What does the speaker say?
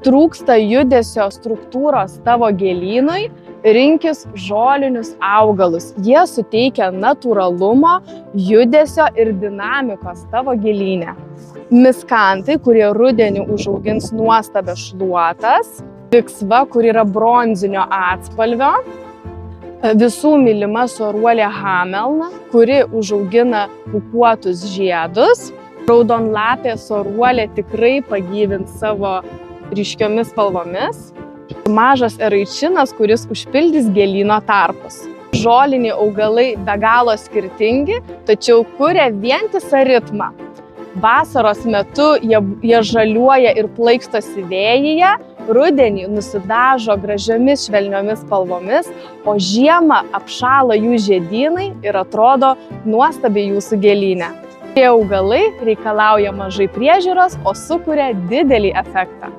trūksta judesio struktūros tavo gėlynui, rinkis žolinius augalus. Jie suteikia natūralumo, judesio ir dinamikos tavo gėlyne. Miskantai, kurie rudenį užaugins nuostabias šluotas, viksva, kur yra bronzinio atspalvio, visų mylima soruolė hamelna, kuri užaugina pūkuotus žiedus. Raudonlapė soruolė tikrai pagyvins savo ryškiomis spalvomis. Mažas eraičinas, kuris užpildys gėlyno tarpus. Žoliniai augalai be galo skirtingi, tačiau kuria vientisą ritmą. Vasaros metu jie žaliuoja ir plaikstosi vėjyje, rudenį nusidažo gražiomis švelniomis spalvomis, o žiemą apšąla jų žiedynai ir atrodo nuostabiai jūsų gėlyne. Šie augalai reikalauja mažai priežiūros, o sukuria didelį efektą.